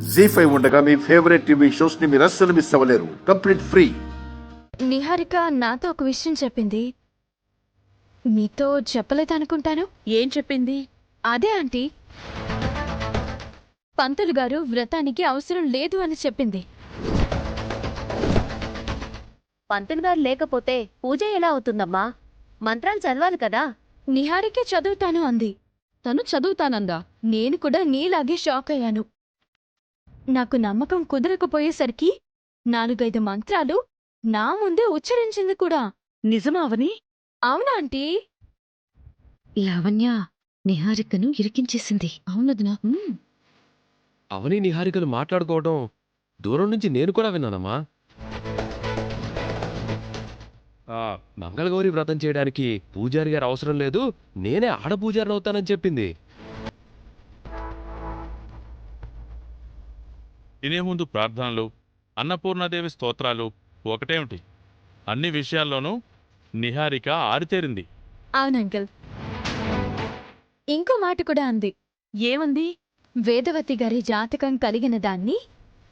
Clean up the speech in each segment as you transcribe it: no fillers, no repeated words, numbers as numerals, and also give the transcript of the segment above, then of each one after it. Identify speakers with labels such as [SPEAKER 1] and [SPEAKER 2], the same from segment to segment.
[SPEAKER 1] జీ5 ఉండగా మీ favourite TV shows ని మీరు అస్సలు మిస్ అవ్వలేరు. Complete free.
[SPEAKER 2] నిహారిక నాతో ఒక విషయం చెప్పింది. మీతో చెప్పలేదనుకుంటాను.
[SPEAKER 3] ఏం చెప్పింది?
[SPEAKER 2] అదే ఆంటీ, పంతులు గారు వ్రతానికి అవసరం లేదు అని చెప్పింది.
[SPEAKER 3] పంతులు గారు లేకపోతే పూజ ఎలా అవుతుందమ్మా? మంత్రాలు చదవాలి కదా.
[SPEAKER 2] నిహారికే చదువుతాను అంది.
[SPEAKER 3] తను చదువుతానందా?
[SPEAKER 2] నేను కూడా నీలాగే షాక్ అయ్యాను. నాకు నమ్మకం కుదరకపోయేసరికి 4-5 మంత్రాలు నా ముందే ఉచ్చరించింది కూడా.
[SPEAKER 3] నిజమా అవని?
[SPEAKER 2] అవునా ఆంటీ?
[SPEAKER 4] లావణ్య నిహారికను ఇరికించేసింది.
[SPEAKER 3] అవునదినా?
[SPEAKER 5] అవని నిహారికలు మాట్లాడుకోవడం దూరం నుంచి నేను కూడా విన్నానమ్మా. మంగళగౌరి వ్రతం చేయడానికి పూజారి గారు అవసరం లేదు, నేనే ఆడపూజారిని అవుతానని చెప్పింది.
[SPEAKER 6] తినే ముందు ప్రార్థనలు, అన్నపూర్ణాదేవి స్తోత్రాలు ఒకటేమిటి, అన్ని విషయాల్లోనూ నిహారిక ఆరితేరింది.
[SPEAKER 2] అవునంకల్. ఇంకో మాట కూడా అంది.
[SPEAKER 3] ఏమంది?
[SPEAKER 2] వేదవతి గారి జాతకం కలిగిన దాన్ని,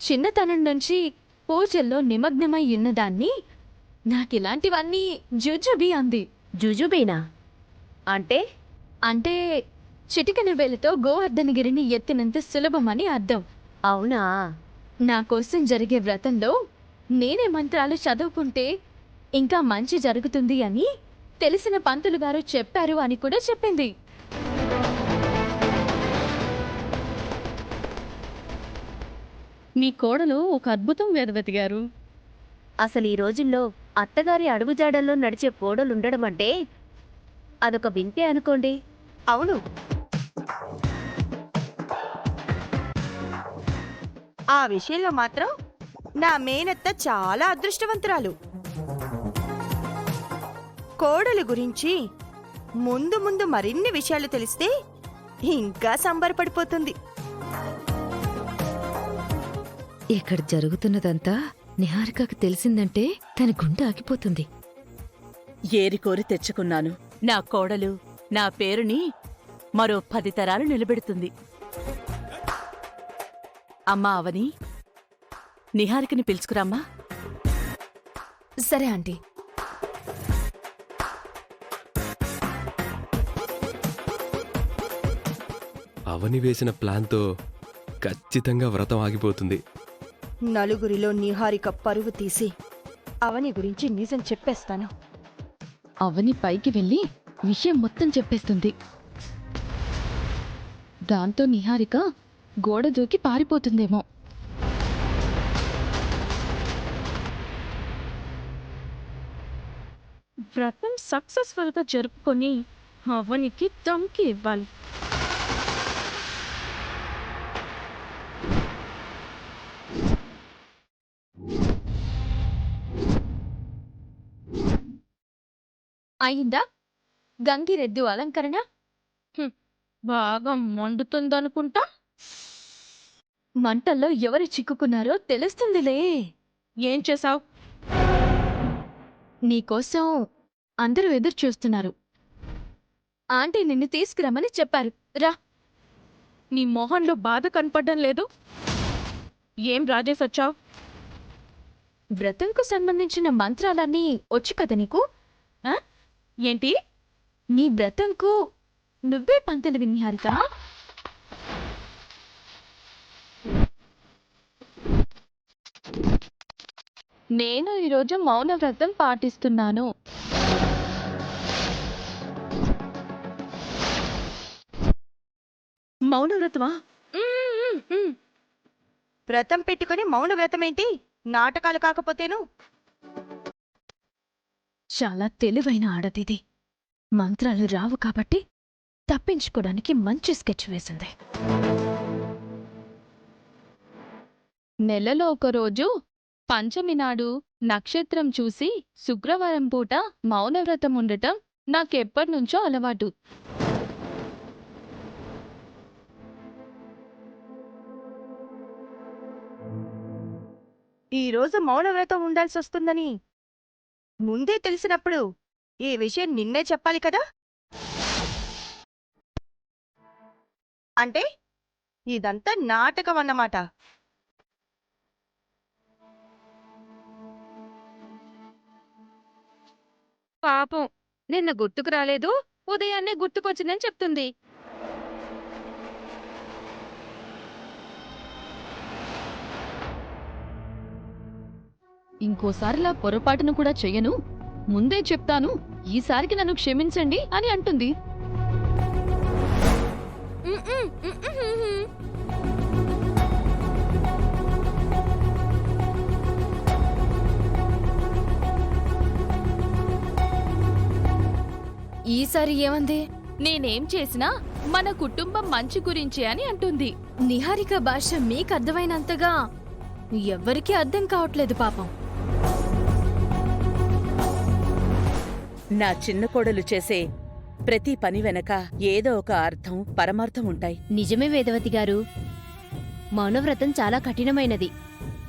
[SPEAKER 2] చిన్నతనం నుంచి పూజల్లో నిమగ్నమై ఉన్నదాన్ని, నాకిలాంటివన్నీ జుజుబి అంది.
[SPEAKER 3] జుజుబేనా అంటే?
[SPEAKER 2] అంటే చిటికెన వేలతో గోవర్ధనగిరిని ఎత్తినంత సులభమని అర్థం.
[SPEAKER 3] అవునా?
[SPEAKER 2] నా కోసం జరిగే వ్రతంలో నేనే మంత్రాలు చదువుకుంటే ఇంకా మంచి జరుగుతుంది అని తెలిసిన పంతులు గారు చెప్పారు అని కూడా చెప్పింది.
[SPEAKER 3] మీ కోడలు ఒక అద్భుతం వేదవతి గారు. అసలు ఈ రోజుల్లో అత్తగారి అడుగుజాడల్లో నడిచే కోడలుండడం అంటే అదొక వింతే అనుకోండి.
[SPEAKER 7] అవును, ఆ విషయంలో మాత్రం నా మేనత్త చాలా అదృష్టవంతురాలు. కోడలు గురించి ముందు ముందు మరిన్ని విషయాలు తెలిస్తే ఇంకా సంబరపడిపోతుంది.
[SPEAKER 4] ఇక్కడ జరుగుతున్నదంతా నిహారికకు తెలిసిందంటే తన గుండె ఆగిపోతుంది.
[SPEAKER 8] ఏరికోరి తెచ్చుకున్నాను. నా కోడలు నా పేరుని మరో 10 తరాలు నిలబెడుతుంది. అమ్మా అవని, నిహారికని పిలుచుకురామ్మా.
[SPEAKER 2] సరే ఆంటీ.
[SPEAKER 5] అవని వేసిన ప్లాన్తో ఖచ్చితంగా వ్రతం ఆగిపోతుంది.
[SPEAKER 7] నలుగురిలో నిహారిక పరువు తీసి అవని గురించి నిజం చెప్పేస్తాను.
[SPEAKER 3] అవని పైకి వెళ్ళి విషయం మొత్తం చెప్పేస్తుంది. దాంతో నిహారిక గోడ దూకి పారిపోతుందేమో. వ్రతం సక్సెస్ఫుల్గా జరుపుకొని అవనికి దమ్కి ఇవ్వాలి.
[SPEAKER 2] అయిందా గంగిరెద్దు అలంకరణ?
[SPEAKER 3] బాగా మండుతుందనుకుంటా.
[SPEAKER 2] మంటల్లో ఎవరు చిక్కుకున్నారో తెలుస్తుందిలే.
[SPEAKER 3] ఏం చేశావు?
[SPEAKER 2] నీకోసం అందరూ ఎదురు చూస్తున్నారు. ఆంటీ నిన్ను తీసుకురమ్మని చెప్పారు. రా.
[SPEAKER 3] నీ మొహంలో బాధ కనపడడం లేదు. ఏం రాజేసి వచ్చావు?
[SPEAKER 2] వ్రతంకు సంబంధించిన మంత్రాలన్నీ వచ్చు కదా నీకు?
[SPEAKER 3] ఏంటి?
[SPEAKER 2] నీ వ్రతంకు నువ్వే పంతులు నిహారిక.
[SPEAKER 3] నేను ఈరోజు మౌన వ్రతం పాటిస్తున్నాను. మౌన వ్రతమా?
[SPEAKER 7] వ్రతం పెట్టుకుని మౌన వ్రతమేంటి? నాటకాలు కాకపోతేను.
[SPEAKER 2] చాలా తెలివైన ఆడదిది. మంత్రాలు రావు కాబట్టి తప్పించుకోవడానికి మంచి స్కెచ్ వేసింది.
[SPEAKER 3] నెలలో ఒకరోజు పంచమి నాడు నక్షత్రం చూసి శుక్రవారం పూట మౌనవ్రతం ఉండటం నాకెప్పటినుంచో అలవాటు.
[SPEAKER 7] ఈరోజు మౌన వ్రతం ఉండాల్సి వస్తుందని ముందే తెలిసినప్పుడు ఈ విషయం నిన్నే చెప్పాలి కదా. అంటే ఇదంతా నాటకం అన్నమాట.
[SPEAKER 2] పాపం నిన్న గుర్తుకు రాలేదు, ఉదయాన్నే గుర్తుకొచ్చిందని చెప్తుంది. ఇంకోసారిలా పొరపాటును కూడా చెయ్యను, ముందే చెప్తాను, ఈసారికి నన్ను క్షమించండి అని అంటుంది. ఈసారి ఏమంది? నేనేం చేసినా మన కుటుంబం మంచి గురించే అని అంటుంది. నిహారిక భాష మీకు అర్థమైనంతగా ఎవ్వరికీ అర్థం కావట్లేదు పాపం.
[SPEAKER 8] నా చిన్న కోడలు చేసే ప్రతి పని వెనక ఏదో ఒక అర్థం పరమార్థం ఉంటాయి.
[SPEAKER 3] నిజమే వేదవతి గారు, మౌనవ్రతం చాలా కఠినమైనది,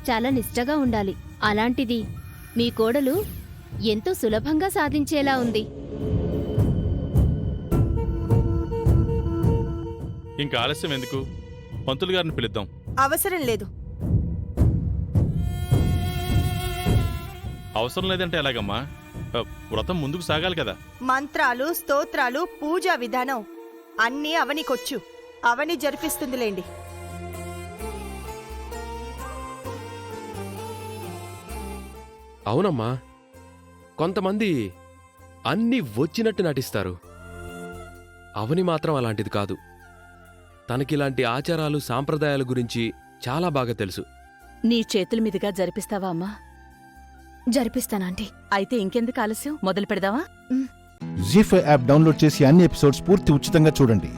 [SPEAKER 3] చాలా నిష్టగా ఉండాలి. అలాంటిది మీ కోడలు ఎంతో సులభంగా సాధించేలా ఉంది.
[SPEAKER 6] ఇంకా ఆలస్యం ఎందుకు? పంతులు గారిని పిలుద్దాం.
[SPEAKER 7] అవసరం లేదు.
[SPEAKER 6] అవసరం లేదంటే ఎలాగమ్మా? వ్రతం ముందుకు సాగాలి కదా.
[SPEAKER 7] మంత్రాలు, స్తోత్రాలు, పూజా విధానం అన్నీ అవనికొచ్చు. అవని జరిపిస్తుందిలేండి.
[SPEAKER 5] అవునమ్మా, కొంతమంది అన్నీ వచ్చినట్టు నటిస్తారు. అవని మాత్రం అలాంటిది కాదు. తనకిలాంటి ఆచారాలు సాంప్రదాయాల గురించి చాలా బాగా తెలుసు.
[SPEAKER 8] నీ చేతుల మీదుగా జరిపిస్తావా అమ్మా?
[SPEAKER 2] జరిపిస్తానంటీ.
[SPEAKER 8] అయితే ఇంకెందుకు ఆలస్యం, మొదలు పెడదామా?
[SPEAKER 9] జీ5 యాప్ డౌన్లోడ్ చేసి అన్ని ఎపిసోడ్స్ పూర్తి ఉచితంగా చూడండి.